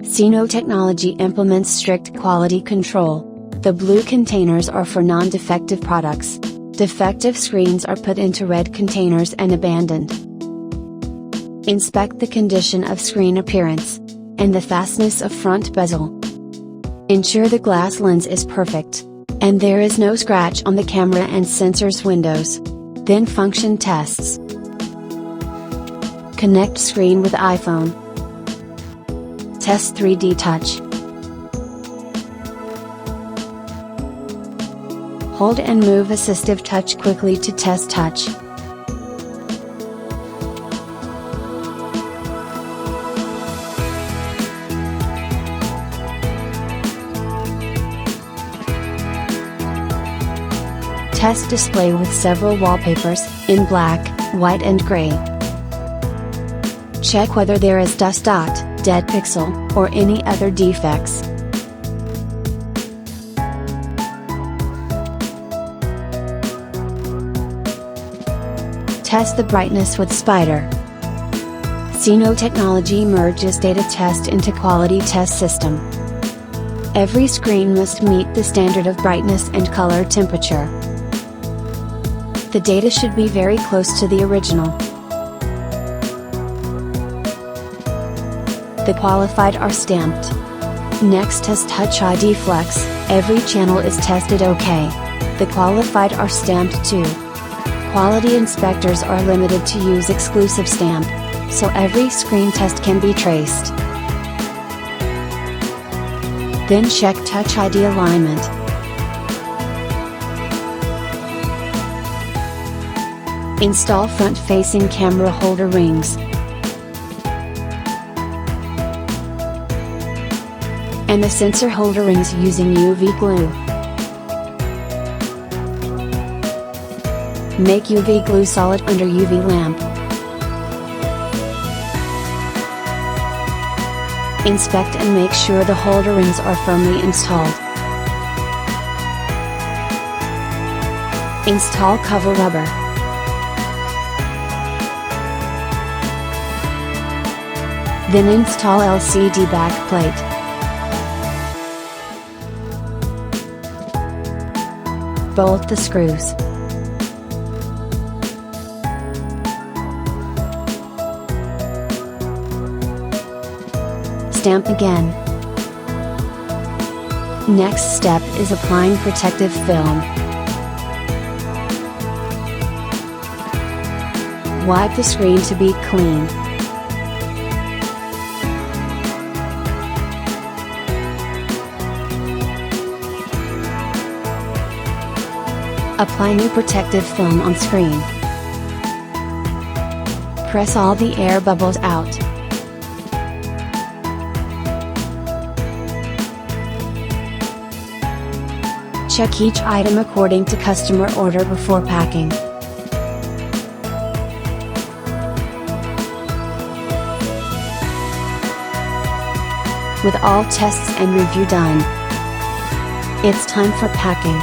CINO-Technology implements strict quality control. The blue containers are for non-defective products. Defective screens are put into red containers and abandoned. Inspect the condition of screen appearance and the fastness of front bezel. Ensure the glass lens is perfect and there is no scratch on the camera and sensors windows. Then function tests. Connect screen with iPhone. Test 3D touch. Hold and move assistive touch quickly to test touch. Test display with several wallpapers, in black, white and gray. Check whether there is dust dot, dead pixel, or any other defects. Test the brightness with Spider. CINO-Technology merges data test into quality test system. Every screen must meet the standard of brightness and color temperature. The data should be very close to the original. The qualified are stamped. Next, test Touch ID Flex. Every channel is tested OK. The qualified are stamped too. Quality inspectors are limited to use exclusive stamp, so every screen test can be traced. Then check Touch ID alignment. Install front-facing camera holder rings. And the sensor holder rings using UV glue. Make UV glue solid under UV lamp. Inspect and make sure the holder rings are firmly installed. Install cover rubber. Then install LCD backplate. Bolt the screws. Stamp again. Next step is applying protective film. Wipe the screen to be clean. Apply new protective film on screen. Press all the air bubbles out. Check each item according to customer order before packing. With all tests and review done, it's time for packing.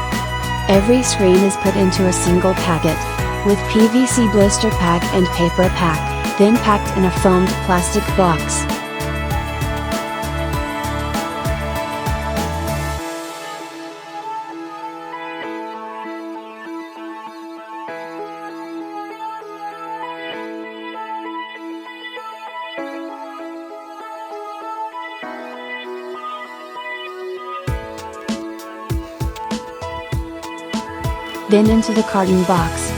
Every screen is put into a single packet, with PVC blister pack and paper pack, then packed in a foamed plastic box. Then into the carton box.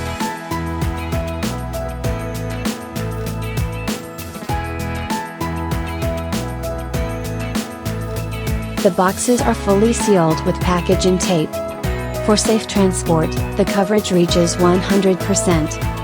The boxes are fully sealed with packaging tape. For safe transport, the coverage reaches 100%.